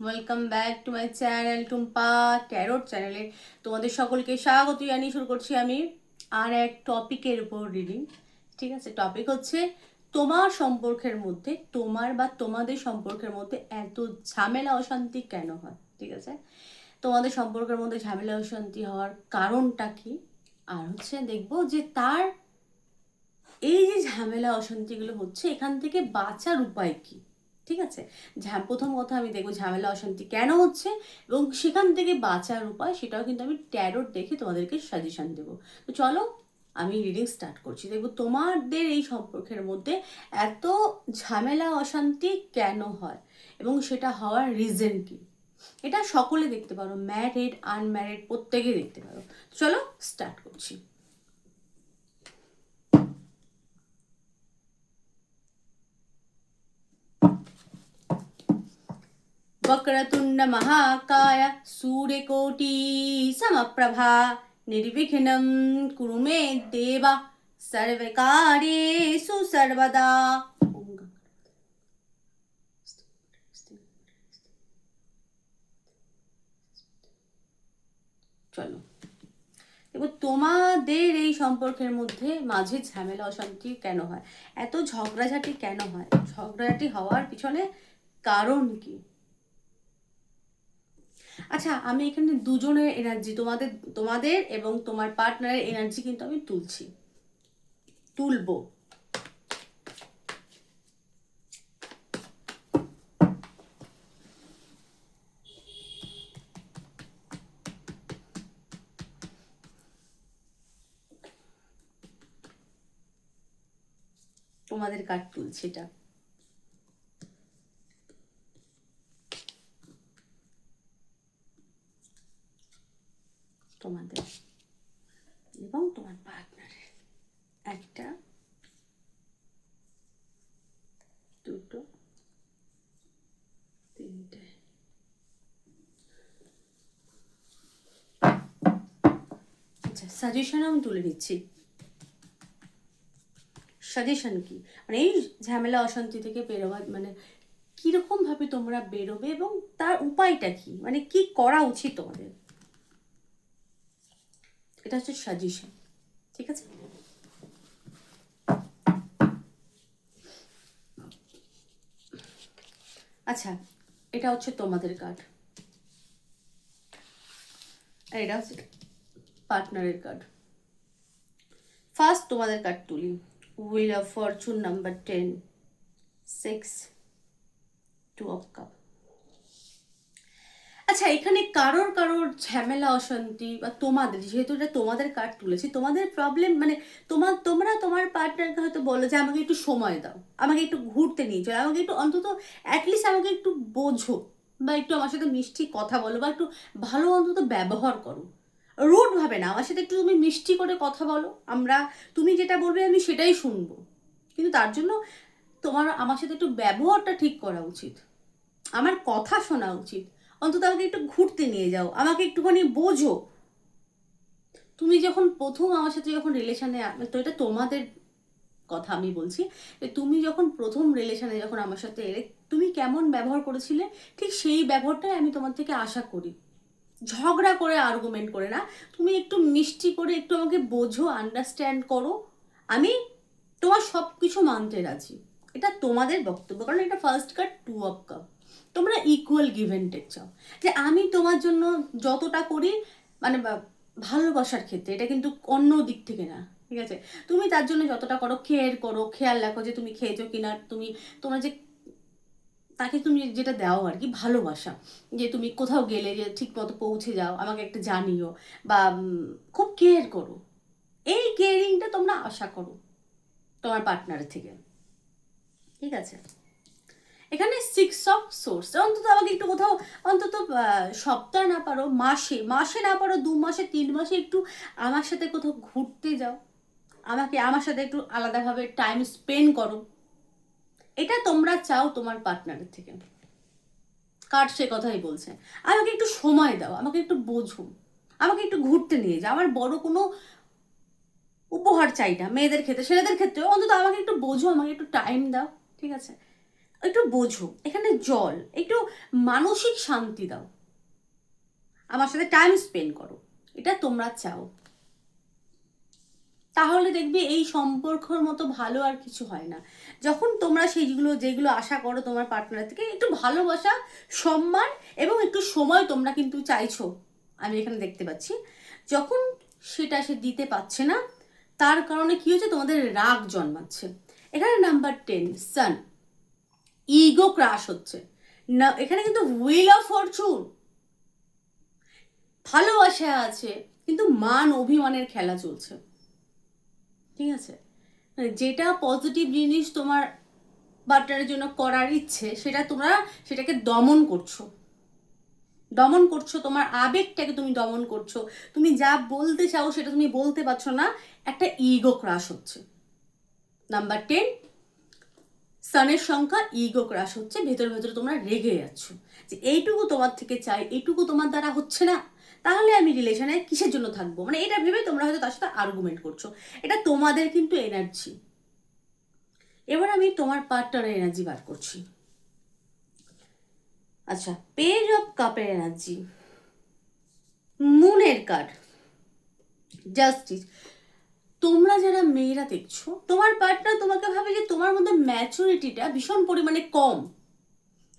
Welcome back to my channel Tumpa tarot চ্যানেলে তোমাদের সকলকে স্বাগত জানিয়ে শুরু করছি আমি আর এক টপিকের উপর রিডিং। ঠিক আছে, টপিক হচ্ছে তোমার সম্পর্কের মধ্যে, তোমার বা তোমাদের সম্পর্কের মধ্যে এত ঝামেলা অশান্তি কেন হয়। ঠিক আছে, তোমাদের সম্পর্কের মধ্যে ঝামেলা অশান্তি হওয়ার কারণটা কি, আর হচ্ছে দেখবো যে তার এই যে ঝামেলা অশান্তিগুলো হচ্ছে এখান থেকে বাঁচার উপায় কি। ঠিক আছে, প্রথম কথা আমি দেখবো ঝামেলা অশান্তি কেন হচ্ছে এবং সেখান থেকে বাঁচার উপায়, সেটাও কিন্তু আমি ট্যারোট দেখে তোমাদেরকে সাজেশন দেবো। তো চলো আমি রিডিং স্টার্ট করছি। দেখবো তোমাদের এই সম্পর্কের মধ্যে এত ঝামেলা অশান্তি কেন হয় এবং সেটা হওয়ার রিজন কি। এটা সকলে দেখতে পারো, ম্যারিড আনম্যারিড প্রত্যেকে দেখতে পারো। চলো স্টার্ট করছি। वक्रतुंड महाकाय सूर्यकोटि समप्रभा निर्विघ्नं कुरु मे देव सर्वकार्येषु सर्वदा। চলো দেখো তোমাদের এই সম্পর্কের মধ্যে মাঝে ঝামেলা অশান্তি কেন হয়, এত ঝগড়াঝাটি কেন হয়, ঝগড়াঝাটি হওয়ার পিছনে কারণ কি। আচ্ছা, আমি এখানে দুজনের এনার্জি, তোমাদের তোমাদের এবং তোমার পার্টনারের এনার্জি কিন্তু আমি তুলবো। তোমাদের কার্ড তুলছি এটা। তোমাদের এবং তোমার পার্টনারের একটা, দুটো, তিনটে। আচ্ছা, সাজেশন আমি তুলে নিচ্ছি। সাজেশন কি, মানে এই ঝামেলা অশান্তি থেকে বেরোবার মানে কিরকম ভাবে তোমরা বেরোবে এবং তার উপায়টা কি, মানে কি করা উচিত তোমাদের, এটা হচ্ছে সাজেশন। ঠিক আছে, আচ্ছা এটা হচ্ছে তোমাদের কার্ড আর এটা হচ্ছে পার্টনারের কার্ড। ফার্স্ট তোমাদের কার্ড তুলি, wheel of Fortune number 10, 6, 2 of cup. আচ্ছা, এখানে কারোর কারোর ঝামেলা অশান্তি বা তোমাদের, যেহেতু এটা তোমাদের কার্ড তুলেছি, তোমাদের প্রবলেম মানে তোমরা তোমার পার্টনারকে হয়তো বলো যে আমাকে একটু সময় দাও, আমাকে একটু ঘুরতে নিয়ে চলো, আমাকে একটু অন্তত অ্যাটলিস্ট আমাকে একটু বোঝো, বা একটু আমার সাথে মিষ্টি কথা বলো, বা একটু ভালো অন্তত ব্যবহার করো। রুড ভাবে না, আমার সাথে একটু তুমি মিষ্টি করে কথা বলো, তুমি যেটা বলবে আমি সেটাই শুনবো, কিন্তু তার জন্য তোমার আমার সাথে একটু ব্যবহারটা ঠিক করা উচিত, আমার কথা শোনা উচিত, অন্তত আমাকে একটু ঘুরতে নিয়ে যাও, আমাকে একটুখানি বোঝো। তুমি যখন প্রথম আমার সাথে যখন রিলেশনে, তো এটা তোমাদের কথা আমি বলছি, তুমি যখন প্রথম রিলেশনে যখন আমার সাথে এলে তুমি কেমন ব্যবহার করেছিলে, ঠিক সেই ব্যবহারটাই আমি তোমার থেকে আশা করি। ঝগড়া করে আর্গুমেন্ট করে না, তুমি একটু মিষ্টি করে একটু আমাকে বোঝো, আন্ডারস্ট্যান্ড করো, আমি তোমার সব কিছু মানতে রাজি। এটা তোমাদের বক্তব্য, কারণ এটা ফার্স্ট কার্ড 2 অফ কাপ। তোমরা ইকুয়াল গিভ অ্যান্ড টেক চাও, যে আমি তোমার জন্য যতটা করি, মানে ভালোবাসার ক্ষেত্রে, এটা কিন্তু অন্য দিক থেকে না। ঠিক আছে, তুমি তার জন্য যতটা করো, কেয়ার করো, খেয়াল রাখো যে তুমি খেয়েছো কিনা, তোমার যে তাকে তুমি যেটা দাও আর কি, ভালোবাসা, যে তুমি কোথাও গেলে যে ঠিক মতো পৌঁছে যাও, আমাকে একটা জানিও, বা খুব কেয়ার করো, এই কেয়ারিংটা তোমরা আশা করো তোমার পার্টনারের থেকে। ঠিক আছে, এখানে 6 অফ সোর্স, অন্তত আমাকে একটু কোথাও, অন্তত সপ্তাহ না পারো, মাসে মাসে না পারো, 2 মাসে 3 মাসে একটু আমার সাথে কোথাও ঘুরতে যাও, আমার সাথে একটু আলাদাভাবে টাইম স্পেন্ড করো। এটা তোমরা চাও তোমার পার্টনারের থেকে। কার সে কথাই বলছে, আমাকে একটু সময় দাও, আমাকে একটু বোঝো, আমাকে একটু ঘুরতে নিয়ে যাও। আমার বড় কোনো উপহার চাই না, মেয়েদের ক্ষেত্রে ছেলেদের ক্ষেত্রেও, অন্তত আমাকে একটু বোঝো, আমাকে একটু টাইম দাও। ঠিক আছে, একটু বোঝো, এখানে জল, একটু মানসিক শান্তি দাও, আমার সাথে টাইম স্পেন্ড করো, এটা তোমরা চাও। তাহলে দেখবে এই সম্পর্কর মতো ভালো আর কিছু হয় না। যখন তোমরা সেইগুলো যেগুলো আশা করো তোমার পার্টনার থেকে, একটু ভালোবাসা, সম্মান এবং একটু সময় তোমরা কিন্তু চাইছো, আমি এখানে দেখতে পাচ্ছি। যখন সেটা সে দিতে পারছে না, তার কারণে কি হচ্ছে, তোমাদের রাগ জন্মাচ্ছে। এখানে নাম্বার 10 সান, ইগো ক্রাশ হচ্ছে না, এখানে কিন্তু হুইল অফ ফরচুন, ভালোবাসা আছে কিন্তু মান অভিমানের খেলা চলছে, ঠিক আছে? যেটা পজিটিভ জিনিস তোমার পার্টনারের জন্য করার ইচ্ছে, সেটা তোমরা সেটাকে দমন করছো, দমন করছো, তোমার আবেগটাকে তুমি দমন করছো, তুমি যা বলতে চাও সেটা তুমি বলতে পারছো না, একটা ইগো ক্রাশ হচ্ছে। নাম্বার 10 সানের সংখ্যা, ইগো ক্রাশ হচ্ছে, ভেতরে ভেতরে তোমরা রেগে যাচ্ছ যে এইটুকু তোমার থেকে চাই, এইটুকু তোমার দ্বারা হচ্ছে না, তাহলে আমি রিলেশনে কিসের জন্য থাকবো, মানে এটা ভেবে তোমরা হয়তো তার সাথে আর্গুমেন্ট করছো। এটা তোমাদের কিন্তু এনার্জি। এবার আমি তোমার পার্টনারের এনার্জি বার করছি। আচ্ছা, পেজ অফ কাপের এনার্জি, মুনের কার্ড, জাস্টিস। তোমরা যারা মেয়েরা দেখছো, তোমার পার্টনার তোমাকে ভাবে যে তোমার মধ্যে ম্যাচুরিটিটা ভীষণ পরিমাণে কম,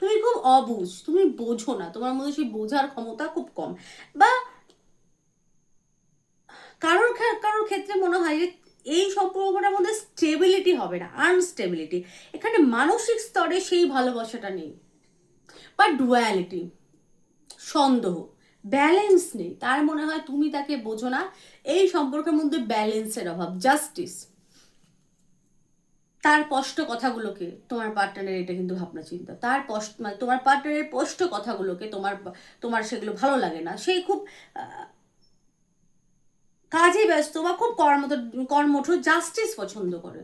তুমি খুব অবুঝ, তুমি বোঝো না, তোমার মধ্যে সেই বোঝার ক্ষমতা খুব কম, বা কারোর কারোর ক্ষেত্রে মনে হয় যে এই সম্পর্কটার মধ্যে স্টেবিলিটি হবে না, আনস্টেবিলিটি, এখানে মানসিক স্তরে সেই ভালোবাসাটা নেই, বা ডুয়ালিটি, সন্দেহ, ব্যালেন্স নেই, তার মনে হয় তুমি তাকে বোঝো না, এই সম্পর্কের মধ্যে ব্যালেন্সের অভাব, জাস্টিস। তার স্পষ্ট কথাগুলোকে তোমার পার্টনারের, এটা কিন্তু ভাবনা চিন্তা, তার মানে তোমার পার্টনারের স্পষ্ট কথাগুলোকে তোমার তোমার সেগুলো ভালো লাগে না, সেই খুব কাজে ব্যস্ত বা খুব কর্মঠ, জাস্টিস পছন্দ করে,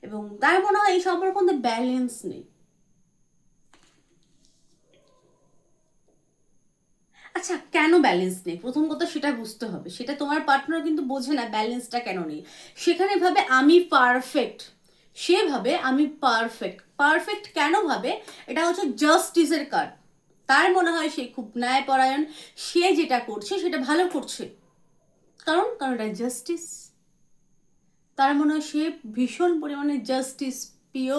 এবং তার মনে হয় এই সম্পর্কের মধ্যে ব্যালেন্স নেই। আচ্ছা, কেন ব্যালেন্স নেই? প্রথম কথা সেটা বুঝতে হবে, সেটা তোমার পার্টনার কিন্তু বোঝে না ব্যালেন্সটা কেন নেই। সেখানে ভাবে আমি পারফেক্ট, সে ভাবে আমি পারফেক্ট। পারফেক্ট কেন ভাবে? এটা হচ্ছে জাস্টিসের কার্ড। তার মনে হয় সে খুব ন্যায়পরায়ণ, সে যেটা করছে সেটা ভালো করছে, কারণ কারণ এটা জাস্টিস। তার মনে হয় সে ভীষণ পরিমাণে জাস্টিস প্রিয়,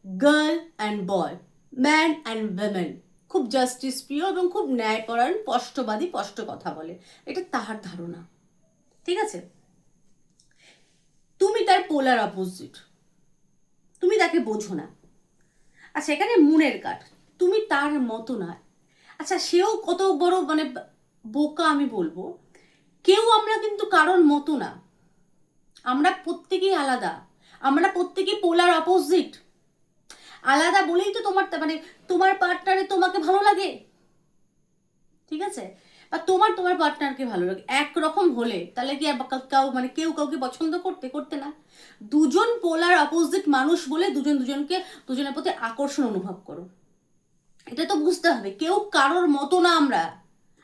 girl and boy, man and women, খুব জাস্টিস প্রিয় এবং খুব ন্যায়পরায়ণ, স্পষ্টবাদী, স্পষ্ট কথা বলে, এটা তাহার ধারণা, ঠিক আছে? তুমি তার পোলার অপোজিট, তুমি তাকে বোঝো না। আচ্ছা, এখানে মুনের কাঠ, তুমি তার মতো না। আচ্ছা, সেও কত বড় মানে বোকা আমি বলবো, কেউ আমরা কিন্তু কারোর মতো না, আমরা প্রত্যেকেই আলাদা, আমরা প্রত্যেকেই পোলার অপোজিট। আলাদা বলেই তো তোমার মানে তোমার পার্টনারে তোমাকে ভালো লাগে, ঠিক আছে? বা তোমার তোমার পার্টনারকে ভালো লাগে, একরকম হলে তাহলে কি কাউ মানে কেউ কাউকে পছন্দ করতে করতে না। দুজন পোলার অপোজিট মানুষ বলে দুজন দুজনকে, দুজনের প্রতি আকর্ষণ অনুভব করো, এটা তো বুঝতে হবে। কেউ কারোর মতো না, আমরা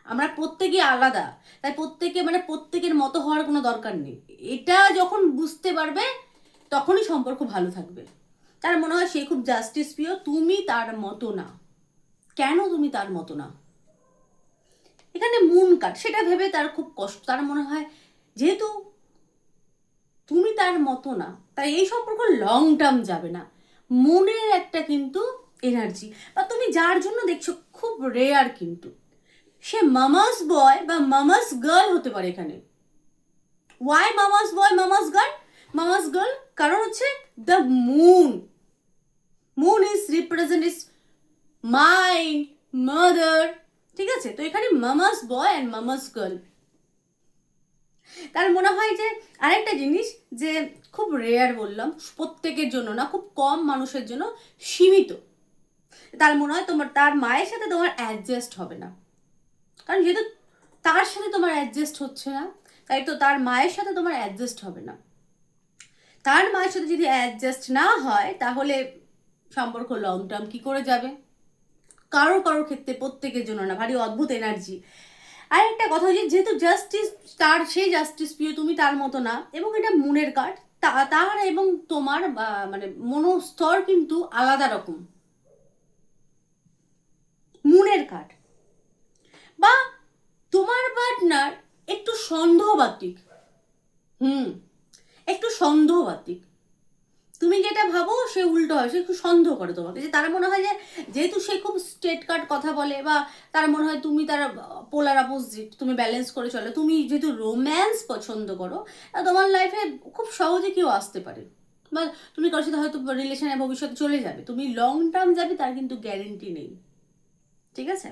আমরা প্রত্যেকে আলাদা, তাই প্রত্যেকে মানে প্রত্যেকের মতো হওয়ার কোনো দরকার নেই। এটা যখন বুঝতে পারবে তখনই সম্পর্ক ভালো থাকবে। তার মনে হয় সে খুব জাস্টিস প্রিয়, তুমি তার মতো না। কেন তুমি তার মতো না? এখানে মুন কাট, সেটা ভেবে তার খুব কষ্ট। তার মনে হয় যেহেতু তুমি তার মতো না, তাই এই সম্পর্ক লং টার্ম যাবে না। মনের একটা কিন্তু এনার্জি, বা তুমি যার জন্য দেখছো খুব রেয়ার, কিন্তু সে মামাস বয় বা মামাস গার্ল হতে পারে এখানে। ওয়াই মামাস বয় মামাস গার্ল? মামাস গার্ল কারণ হচ্ছে the moon, moon is represent is mind, mother, ঠিক আছে? তো এখানে মামাস বয় অ্যান্ড মামাস গার্ল। তার মনে হয় যে আরেকটা জিনিস, যে খুব রেয়ার বললাম, প্রত্যেকের জন্য না, খুব কম মানুষের জন্য সীমিত। তার মনে হয় তোমার তার মায়ের সাথে তোমার অ্যাডজাস্ট হবে না, কারণ যেহেতু তার সাথে তোমার অ্যাডজাস্ট হচ্ছে না, তাই তো তার মায়ের সাথে তোমার অ্যাডজাস্ট হবে না। তার মায়ের সাথে যদি অ্যাডজাস্ট না হয় তাহলে সম্পর্ক লং টার্ম কি করে যাবে? কারোর কারোর ক্ষেত্রে, প্রত্যেকের জন্য না, ভারী অদ্ভুত এনার্জি। আর একটা কথা হচ্ছে, যেহেতু জাস্টিস, তার সেই জাস্টিস প্রিয়, তুমি তার মতো না, এবং এটা মনের কার্ড, তার এবং তোমার মানে মনোস্তর কিন্তু আলাদা রকম, কার্ড, বা তোমার পার্টনার একটু সন্দেহবাতিক, একটু সন্দেহবাতিক, তুমি যেটা ভাবো সে উল্টো হয়, সে একটু সন্দেহ করে তোমাকে, যে তার মনে হয় যে যেহেতু সে খুব স্ট্রেট কাট কথা বলে, বা তার মনে হয় তুমি তার পোলার অপোজিট, তুমি ব্যালেন্স করে চলো, তুমি যেহেতু রোম্যান্স পছন্দ করো, তোমার লাইফে খুব সহজে কেউ আসতে পারে, বা তুমি কারোর সাথে হয়তো রিলেশনে ভবিষ্যতে চলে যাবে, তুমি লং টার্ম যাবে তার কিন্তু গ্যারেন্টি নেই, ঠিক আছে?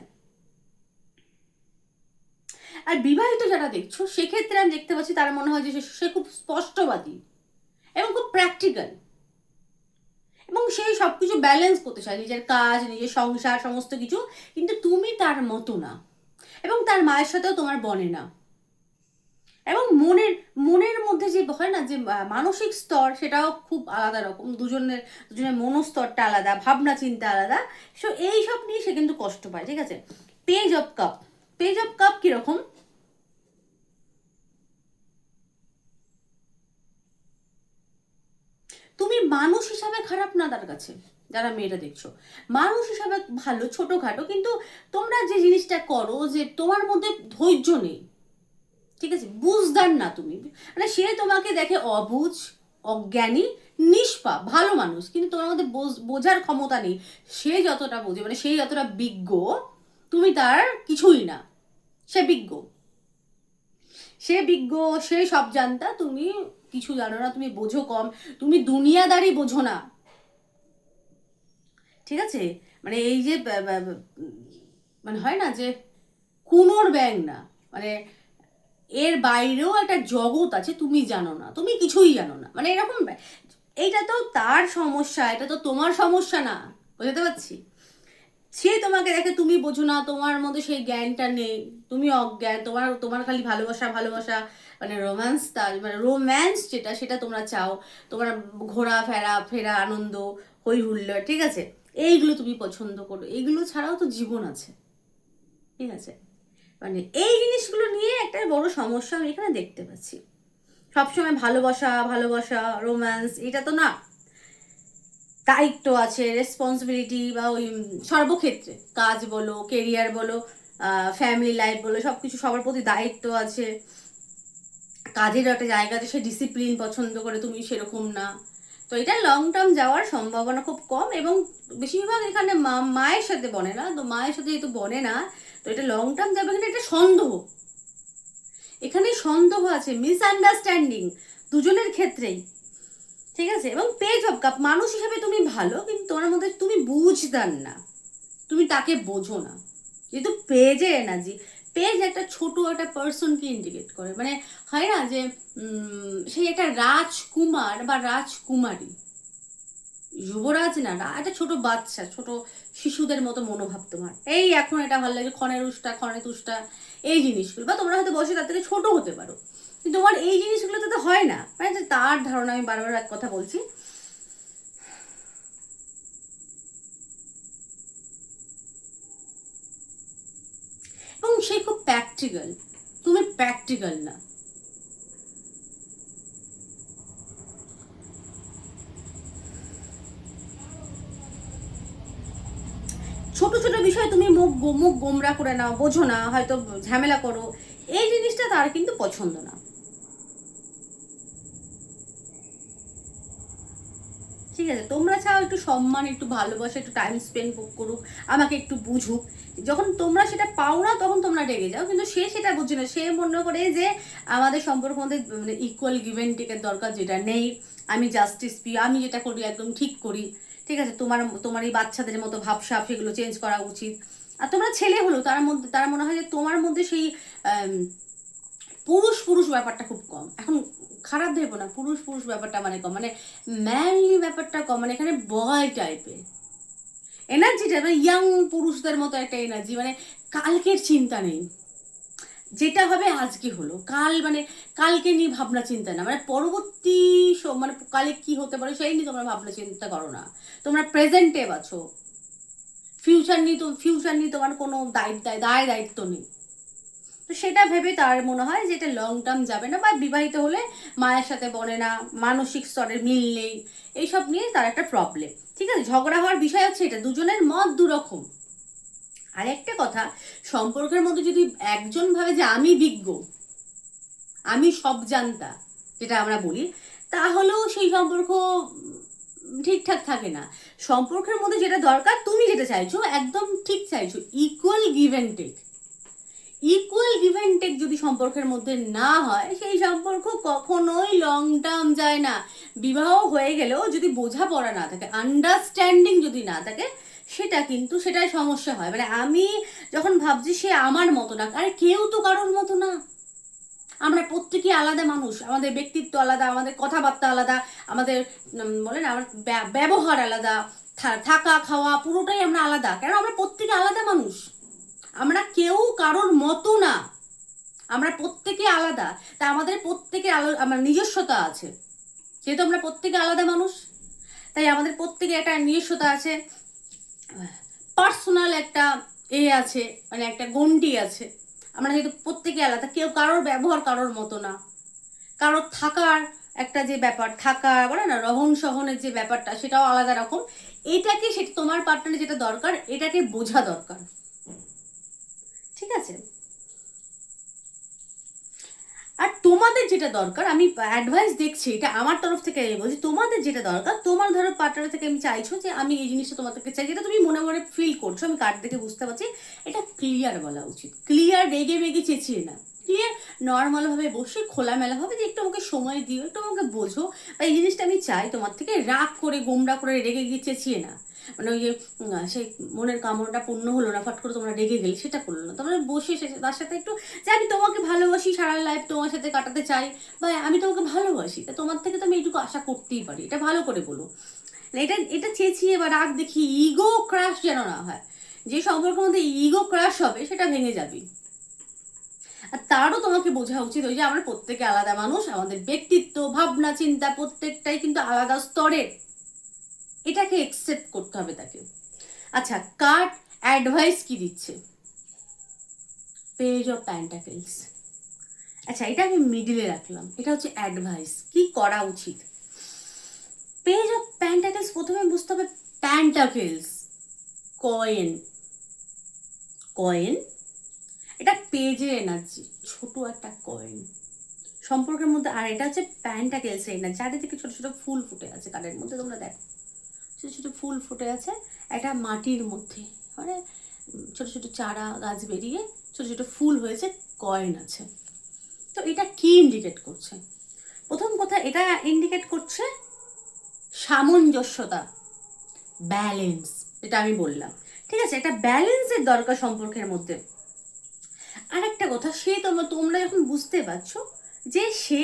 আর বিবাহিত যারা দেখছো সেক্ষেত্রে আমি দেখতে পাচ্ছি তার মনে হয় যে সে খুব স্পষ্টবাদী এবং খুব প্র্যাকটিক্যাল, এবং সেই সব কিছু ব্যালেন্স করতে চায়, নিজের কাজ, নিজের সংসার, সমস্ত কিছু, কিন্তু তুমি তার মতো না, এবং তার মায়ের সাথেও তোমার বনে না, এবং মনের মনের মধ্যে যে হয় না যে মানসিক স্তর, সেটাও খুব আলাদা রকম, দুজনের মনস্তরটা আলাদা, ভাবনা চিন্তা আলাদা, সো এইসব নিয়ে সে কিন্তু কষ্ট পায়, ঠিক আছে? Page of cup, page of cup কিরকম, তুমি মানুষ হিসাবে খারাপ না তার কাছে, যারা মেয়েরা দেখছো মানুষ হিসাবে ভালো, ছোটখাটো, কিন্তু তোমরা যে জিনিসটা করো যে তোমার মধ্যে ধৈর্য নেই, ঠিক আছে? বুঝদার না তুমি, মানে সে তোমাকে দেখে অবুঝ, অজ্ঞানী, নিষ্পাপ, ভালো মানুষ, কিন্তু তোমার মধ্যে বোঝার ক্ষমতা নেই, সে যতটা বোঝে, মানে সে যতটা বিজ্ঞ, তুমি তার কিছুই না, সে বিজ্ঞ, সে বিজ্ঞ, সে সব জানতা, তুমি কিছু জানো না, তুমি বোঝো কম, তুমি দুনিয়াদারি বোঝো না, ঠিক আছে? মানে এই যে মানে হয় না যে কুনোর ব্যাং না, মানে এর বাইরেও একটা জগৎ আছে, তুমি জানো না, তুমি কিছুই জানো না, মানে এরকম, এইটা তো তার সমস্যা, এটা তো তোমার সমস্যা না, বুঝতে পারছি? সে তোমাকে দেখে তুমি বোঝো না, তোমার মধ্যে সেই জ্ঞানটা নেই, তুমি অজ্ঞান, তোমার তোমার খালি ভালোবাসা ভালোবাসা, মানে রোম্যান্সটা, মানে রোম্যান্স যেটা সেটা তোমরা চাও, তোমার ঘোরা ফেরা ফেরা আনন্দ, হই হুল্লোড়, ঠিক আছে? এইগুলো তুমি পছন্দ করো, এইগুলো ছাড়াও তো জীবন আছে, ঠিক আছে? মানে এই জিনিসগুলো নিয়ে একটা বড় সমস্যা আমি এখানে দেখতে পাচ্ছি। সবসময় ভালোবাসা ভালোবাসা রোম্যান্স, এটা তো না, দায়িত্ব আছে, রেসপন্সিবিলিটি, বা ওই সর্বক্ষেত্রে, কাজ বলো, কেরিয়ার বলো, ফ্যামিলি লাইফ বলো, সব কিছু সবার প্রতি দায়িত্ব আছে, কাজের একটা জায়গা আছে, সে ডিসিপ্লিন পছন্দ করে, তুমি সেরকম না, তো এটা লং টার্ম যাওয়ার সম্ভাবনা খুব কম, এবং বেশিরভাগ এখানে মায়ের সাথে বনে না, তো মায়ের সাথে যেহেতু বনে না, তো এটা লং টার্ম যাবে, কিন্তু এটা সন্দেহ, এখানে সন্দেহ আছে, মিসআন্ডারস্ট্যান্ডিং দুজনের ক্ষেত্রেই, ঠিক আছে? এবং পেজ অফ কাপ, মানুষ হিসেবে তুমি ভালো, কিন্তু তোমার মধ্যে তুমি বুঝদার না, তুমি তাকে বোঝো না, যেহেতু পেজে এনার্জি, পেজ একটা ছোট একটা পার্সনকে ইন্ডিকেট করে, মানে হয় না যে সেই একটা রাজকুমার বা রাজকুমারী, যুবরাজ না, একটা ছোট বাচ্চা, ছোট শিশুদের মতো মনোভাব তোমার, এই এখন এটা ভালো লাগে, ক্ষণের উষ্টা ক্ষণে তুষ্টা, এই জিনিসগুলো, বা তোমরা হয়তো বসে তার থেকে ছোট হতে পারো, কিন্তু তোমার এই জিনিসগুলো তো হয় না, মানে তার ধারণা, আমি বারবার এক কথা বলছি, এবং সে খুব প্র্যাকটিক্যাল, তুমি প্র্যাকটিক্যাল না, ছোট ছোট বিষয় তুমি মুখ গোমরা করে নাও, বোঝো না, হয়তো ঝামেলা করো, এই জিনিসটা তার কিন্তু পছন্দ না, ঠিক আছে? তোমরা চাও একটু সম্মান, একটু ভালোবাসা, একটু টাইম স্পেন্ড করুক, আমাকে একটু বুঝুক, যখন তোমরা সেটা পাও না তখন তোমরা রেগে যাও, কিন্তু সে সেটা বুঝে না, সে মনে করে যে আমাদের সম্পর্ক মধ্যে মানে ইকুয়াল গিভ অ্যান্ড টেকের দরকার, যেটা নেই, আমি জাস্টিস পি, আমি যেটা করি একদম ঠিক করি, ঠিক আছে? তোমার তোমার এই বাচ্চাদের মতো ভাবসাব সেগুলো চেঞ্জ করা উচিত, আর তোমরা ছেলে হলো তারা মনে হয় যে তোমার মধ্যে সেই পুরুষ পুরুষ ব্যাপারটা খুব কম, এখন খারাপ ভেবো না, পুরুষ পুরুষ ব্যাপারটা মানে কম, মানে ম্যানলি ব্যাপারটা কম, মানে এখানে বয় টাইপের এনার্জিটা, মানে ইয়াং পুরুষদের মতো একটা এনার্জি, মানে কালকের চিন্তা নেই, যেটা হবে আজকে হলো, কাল মানে কালকে নিয়ে ভাবনা চিন্তা না, মানে পরবর্তী মানে কালে কি হতে পারে সেই নিয়ে তোমরা ভাবনা চিন্তা করো না, তোমরা প্রেজেন্টে বাছো, ফিউচার নিয়ে তোমার কোনো দায়িত্ব নেই, তো সেটা ভেবে তার মনে হয় যে এটা লং টার্ম যাবে না, বা বিবাহিত হলে মায়ের সাথে বনে না, মানসিক স্তরের মিল নেই, এইসব নিয়ে তার একটা প্রবলেম, ঠিক আছে? ঝগড়া হওয়ার বিষয় হচ্ছে এটা, দুজনের মত দুরকম, আর একটা কথা, সম্পর্কের মধ্যে যদি একজন ভাবে যে আমি বিজ্ঞ, আমি সব জানতা, যেটা আমরা বলি, তাহলেও সেই সম্পর্ক ঠিকঠাক থাকে না। সম্পর্কের মধ্যে যেটা দরকার, তুমি যেটা চাইছো একদম ঠিক চাইছো, equal give and take. Equal give and take যদি সম্পর্কের মধ্যে না হয়, সেই সম্পর্ক কখনোই লং টার্ম যায় না। বিবাহ হয়ে গেলেও যদি বোঝাপড়া না থাকে, আন্ডারস্ট্যান্ডিং যদি না থাকে, সেটাই সমস্যা হয়। মানে আমি যখন ভাবছি সে আমার মতো না, আরে কেউ তো কারোর মতো না। আমরা প্রত্যেকেই আলাদা মানুষ, আমাদের ব্যক্তিত্ব আলাদা, আমাদের কথাবার্তা আলাদা, আমাদের বলেন আমার ব্যবহার আলাদা, থাকা খাওয়া পুরোটাই আমরা আলাদা। কারণ আমরা প্রত্যেকে আলাদা মানুষ, আমরা কেউ কারোর মতো না, আমরা প্রত্যেকে আলাদা। তা আমাদের প্রত্যেকের আমার নিজস্বতা আছে, যেহেতু আমরা প্রত্যেকে আলাদা মানুষ, তাই আমাদের প্রত্যেকে একটা নিজস্বতা আছে, পার্সোনাল একটা আছে, মানে একটা গণ্ডি আছে। আমরা যেহেতু প্রত্যেকে আলাদা, কেউ কারোর ব্যবহার কারোর মতো না, কারোর থাকার একটা যে ব্যাপার, থাকা বলে না রহন সহনের যে ব্যাপারটা, সেটাও আলাদা রকম। সেটা তোমার পার্টনারে যেটা দরকার, এটাকে বোঝা দরকার, ঠিক আছে? আর তোমাদের যেটা দরকার, আমি অ্যাডভাইস দেখছি, এটা আমার তরফ থেকে আমি বলছি, তোমাদের যেটা দরকার, তোমার ধরো পার্টনার থেকে আমি চাইছো যে আমি এই জিনিসটা তোমার থেকে চাই, যেটা তুমি মনে মনে ফিল করছো, আমি কার্ড দেখে বুঝতে পারছি, এটা ক্লিয়ার বলা উচিত। ক্লিয়ার রেগে মেগে চেঁচিয়ে না, ক্লিয়ার নর্মালভাবে বসে খোলামেলাভাবে যে একটু আমাকে সময় দিও, একটু আমাকে বোঝো, বা এই জিনিসটা আমি চাই তোমার থেকে, রাগ করে গোমরা করে রেগে গিয়ে চেঁচিয়ে না। মানে ওই যে সেই মনের কামনাটা পূর্ণ হলো না, ফট করে তোমরা রেগে গেলে, সেটা করলো না। তোমরা বসে তার সাথে একটু, যে আমি তোমাকে ভালোবাসি, সারা লাইফ তোমার সাথে কাটাতে চাই, বা আমি তোমাকে ভালোবাসি, তা তোমার থেকে তো আমি এইটুকু আশা করতেই পারি, এটা ভালো করে বলো। এটা এটা চেঁচিয়ে বা রাগ দেখিয়ে ইগো ক্রাশ যেন না হয়। যে সম্পর্কের মধ্যে ইগো ক্রাশ হবে, সেটা ভেঙে যাবে। আর তারও তোমাকে বোঝা উচিত ওই যে আমরা প্রত্যেকে আলাদা মানুষ, আমাদের ব্যক্তিত্ব, ভাবনা, চিন্তা প্রত্যেকটাই কিন্তু আলাদা স্তরের, এটাকে একসেপ্ট করতে হবে তাকে। আচ্ছা, কার্ড অ্যাডভাইস কি দিচ্ছে? Page of pentacles. আচ্ছা, এটা আমি মিডিলে রাখলাম, এটা হচ্ছে অ্যাডভাইস, কি করা উচিত। পেজ অফ প্যান্টাকেলস, প্রথমে বুঝতে হবে প্যান্টাকেলস কয়েন, কয়েন এটা পেজের এনার্জি, ছোট একটা কয়েন সম্পর্কের মধ্যে। আর এটা হচ্ছে প্যান্টাকেলস এনার্জি, চারিদিকে ছোট ছোট ফুল ফুটে আছে কার্ডের মধ্যে, তোমরা দেখো ছোট ছোট ফুল ফুটে আছে একটা মাটির মধ্যে, মানে ছোট ছোট চারা গাছ বেরিয়ে ছোট ছোট ফুল হয়েছে, কয়েন আছে। তো এটা কি ইন্ডিকেট করছে? প্রথম কথা, এটা ইন্ডিকেট করছে সামঞ্জস্যতা, ব্যালেন্স, এটা আমি বললাম, ঠিক আছে? একটা ব্যালেন্সের দরকার সম্পর্কের মধ্যে। আর একটা কথা, তোমরা যখন বুঝতে পারছো যে সে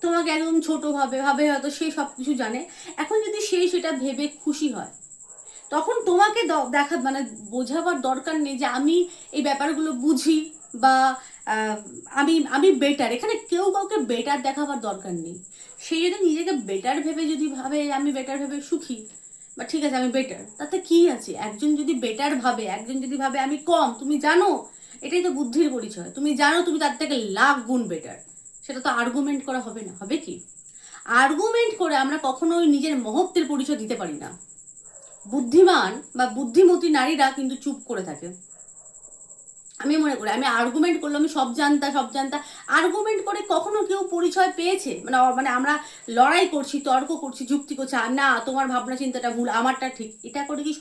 তোমাকে একদম ছোট ভাবে হয়তো সে সব কিছু জানে, এখন যদি সে সেটা ভেবে খুশি হয়, তখন তোমাকে মানে বোঝাবার দরকার নেই যে আমি এই ব্যাপারগুলো বুঝি, বা আমি আমি বেটার। এখানে কেউ কাউকে বেটার দেখাবার দরকার নেই। সে যদি নিজেকে বেটার ভেবে যদি ভাবে আমি বেটার ভেবে সুখী, বা ঠিক আছে আমি বেটার, তাতে কি আছে? একজন যদি বেটার ভাবে, একজন যদি ভাবে আমি কম, তুমি জানো, এটাই তো বুদ্ধির পরিচয়, তুমি জানো তুমি তার থেকে লাখ গুণ বেটার, সেটা তো আর্গুমেন্ট করা হবে না, হবে কি? আর্গুমেন্ট করে আমরা কখনোই নিজের মহত্বের পরিচয় দিতে পারি না। বুদ্ধিমান বা বুদ্ধিমতী নারীরা কিন্তু চুপ করে থাকে। আমি মনে করি আমি আর্গুমেন্ট করলে আমি সব জানতা আর্গুমেন্ট করে কখনো কেউ পরিচয় পেয়েছে? মানে আমরা লড়াই করছি, তর্ক করছি, যুক্তি করছি, আর না তোমার ভাবনা চিন্তাটা ভুল, আমারটা ঠিক, এটা করে কি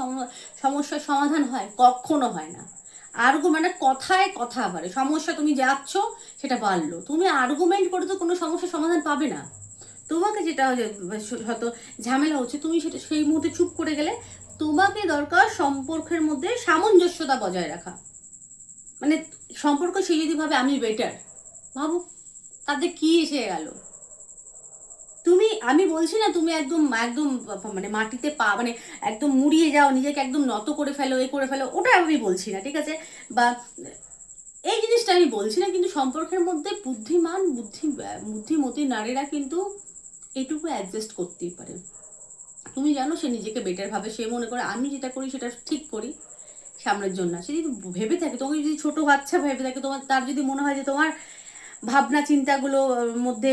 সমস্যার সমাধান হয়? কখনো হয় না। মানে কথায় কথা বাড়ে, সমস্যা তুমি যাচ্ছ সেটা বাড়লো, তুমি আর্গুমেন্ট করে তো কোনো সমস্যার সমাধান পাবে না। তোমাকে যেটা হয়তো ঝামেলা হচ্ছে, তুমি সেটা সেই মুহূর্তে চুপ করে গেলে। তোমাকে দরকার সম্পর্কের মধ্যে সামঞ্জস্যতা বজায় রাখা। মানে সম্পর্ক সে যদি ভাবে আমি বেটার, ভাবো তাতে কি এসে গেল? আমি বলছি না তুমি একদম একদম মানে মাটিতে মানে একদম মুড়িয়ে যাও, নিজেকে একদম নত করে ফেলো, করে ফেলো, ওটা আমি বলছি না, ঠিক আছে? বা এই জিনিসটা আমি বলছি না, কিন্তু সম্পর্কের মধ্যে বুদ্ধিমতী নারীরা কিন্তু এটুকু অ্যাডজাস্ট করতেই পারে। তুমি জানো সে নিজেকে বেটার ভাবে, সে মনে করে আমি যেটা করি সেটা ঠিক করি সামনের জন্য। সে যদি ভেবে থাকে, তোমাকে যদি ছোট বাচ্চা ভেবে থাকে, তার যদি মনে হয় যে তোমার ভাবনা চিন্তাগুলোর মধ্যে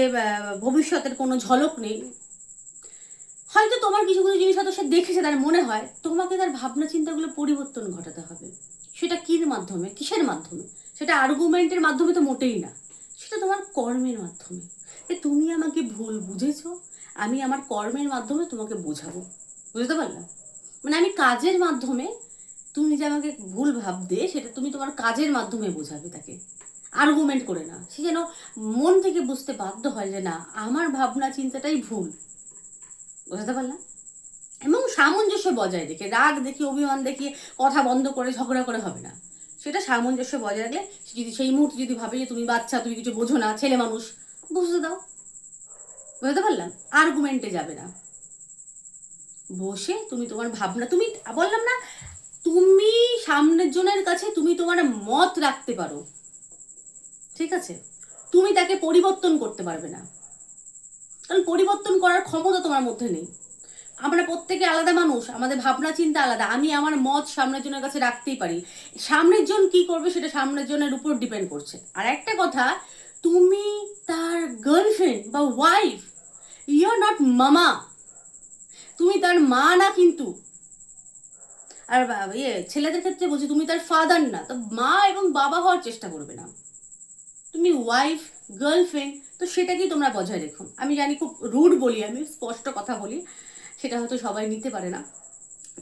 ভবিষ্যতের কোনো ঝলক নেই, হয়তো তোমার কিছু কিছু জিনিস হয়তো সে দেখেছে, তার মনে হয় তোমাকে তার ভাবনা চিন্তাগুলো পরিবর্তন ঘটাতে হবে। সে সেটা কির মাধ্যমে, কিসের মাধ্যমে? সেটা আর্গুমেন্টের মাধ্যমে তো মোটেই না, সেটা তোমার কর্মের মাধ্যমে। তুমি আমাকে ভুল বুঝেছো, আমি আমার কর্মের মাধ্যমে তোমাকে বোঝাবো। বুঝতে পারলাম? মানে আমি কাজের মাধ্যমে, তুমি যে আমাকে ভুল ভাববে সেটা তুমি তোমার কাজের মাধ্যমে বোঝাবে তাকে, আর্গুমেন্ট করে না। সে যেন মন থেকে বুঝতে বাধ্য হয় যে না, আমার ভাবনা চিন্তাটাই ভুল। বুঝতে পারলাম? এবং সামঞ্জস্য বজায় রেখে, রাগ দেখিয়ে, অভিমান দেখিয়ে, কথা বন্ধ করে, ঝগড়া করে হবে না। সেটা সামঞ্জস্য বজায় রাখলে, যদি সেই মুহূর্তে যদি ভাবে যে তুমি বাচ্চা, তুমি কিছু বোঝো না, ছেলে মানুষ, বুঝতে দাও। বুঝতে পারলাম? আর্গুমেন্টে যাবে না, বসে তুমি তোমার ভাবনা, তুমি বললাম না, তুমি সামনের জনের কাছে তুমি তোমার মত রাখতে পারো, ঠিক আছে? তুমি তাকে পরিবর্তন করতে পারবে না, কারণ পরিবর্তন করার ক্ষমতা তোমার মধ্যে নেই। আমরা প্রত্যেকে আলাদা মানুষ, আমাদের ভাবনা চিন্তা আলাদা। আমি আমার মত সামনের জনের কাছে রাখতেই পারি, সামনের জন কি করবে সেটা সামনের জনের উপর ডিপেন্ড করছে। আর একটা কথা, তুমি তার গার্লফ্রেন্ড বা ওয়াইফ, ইউ আর নট মামা, তুমি তার মা না কিন্তু। আর ছেলেদের ক্ষেত্রে বলছি, তুমি তার ফাদার না, তো মা এবং বাবা হওয়ার চেষ্টা করবে না। তুমি ওয়াইফ, গার্লফ্রেন্ড, তো সেটাকেই তোমরা বজায় রেখো। আমি জানি খুব রুড বলি, আমি স্পষ্ট কথা বলি, সেটা হয়তো সবাই নিতে পারে না।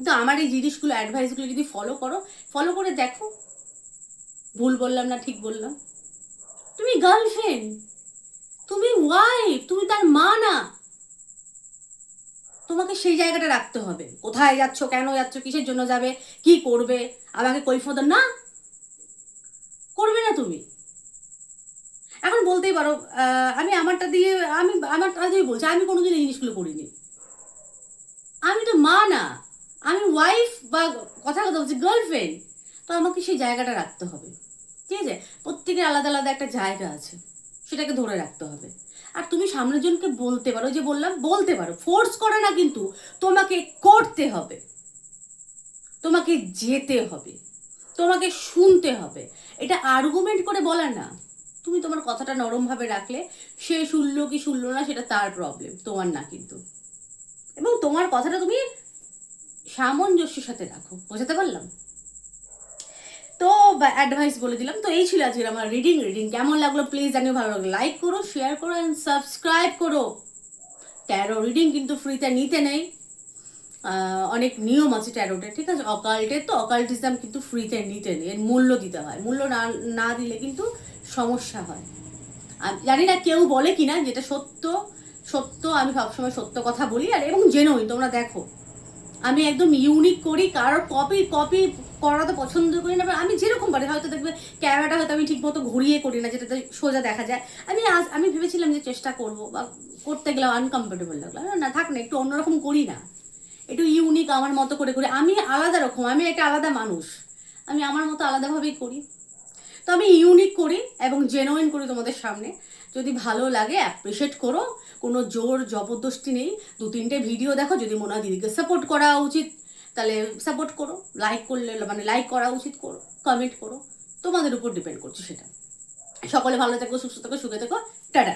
তো আমার এই জিনিসগুলো, অ্যাডভাইসগুলো যদি ফলো করো, ফলো করে দেখো ভুল বললাম না ঠিক বললাম। তুমি গার্লফ্রেন্ড, তুমি ওয়াইফ, তুমি তার মা না। তোমাকে সেই জায়গাটা রাখতে হবে, কোথায় যাচ্ছ, কেন যাচ্ছ, কিসের জন্য যাবে, কি করবে, আমাকে কৈফিয়ত না করবে না তুমি। এখন বলতেই পারো আমি আমারটা দিয়ে, আমি আমারটা দিয়ে বলছি, আমি কোনোদিন এই জিনিসগুলো করিনি। আমি তো মা না, আমি ওয়াইফ, বা কথা বলছি গার্লফ্রেন্ড, তো আমাকে সেই জায়গাটা রাখতে হবে, ঠিক আছে? প্রত্যেকের আলাদা আলাদা একটা জায়গা আছে, সেটাকে ধরে রাখতে হবে। আর তুমি সামনের জনকে বলতে পারো, যে বললাম বলতে পারো, ফোর্স করে না কিন্তু, তোমাকে করতে হবে, তোমাকে যেতে হবে, তোমাকে শুনতে হবে। এটা আর্গুমেন্ট করে বলা না। তুমি তোমার কথাটা নরমভাবে রাখলে, সে শুনলো কি শুনলো না সেটা তার প্রবলেম, তোমার না কিন্তু। এবং তোমার কথাটা তুমি সামঞ্জস্যের সাথে রাখো। বোঝাতে পারলাম? তো অ্যাডভাইস বলে দিলাম। তো এই ছিল আজকের আমার রিডিং কেমন লাগলো প্লিজ জানিও, ভালো লাগলো লাইক করো, শেয়ার করো অ্যান্ড সাবস্ক্রাইব করো। ট্যারো রিডিং কিন্তু ফ্রিতে নিতে নেই, অনেক নিয়ম আছে ট্যারোটের, ঠিক আছে? অকাল্টের তো অকাল্টিজম কিন্তু ফ্রিতে নিতে নেই, এর মূল্য দিতে হয়, মূল্য না না দিলে কিন্তু সমস্যা হয়। জানি না কেউ বলে কিনা, যেটা সত্য সত্য, আমি সবসময় সত্য কথা বলি। আর এবং জেনুইন, তোমরা দেখো আমি একদম ইউনিক করি, কারোর কপি কপি করা তো পছন্দ করি না। আমি যেরকম পারি, হয়তো দেখবে ক্যামেরাটা হয়তো আমি ঠিক মতো ঘুরিয়ে করি না, যেটাতে সোজা দেখা যায়। আমি ভেবেছিলাম যে চেষ্টা করব, বা করতে গেলে আনকমফোর্টেবল লাগলো, না থাক না, একটু অন্যরকম করি না, একটু ইউনিক আমার মতো করে করি। আমি আলাদা রকম, আমি একটা আলাদা মানুষ, আমি আমার মতো আলাদাভাবেই করি। তো আমি ইউনিক করি এবং জেনুইন করি তোমাদের সামনে। যদি ভালো লাগে অ্যাপ্রিসিয়েট করো, কোনো জোর জবরদস্তি নেই। 2-3টে ভিডিও দেখো, যদি মনে হয় দিদিকে সাপোর্ট করা উচিত তাহলে সাপোর্ট করো, লাইক করলে মানে লাইক করা উচিত করো, কমেন্ট করো, তোমাদের উপর ডিপেন্ড করছে সেটা। সকলে ভালো থেকো, সুস্থ থেকো, সুখে থেকো, টাটা।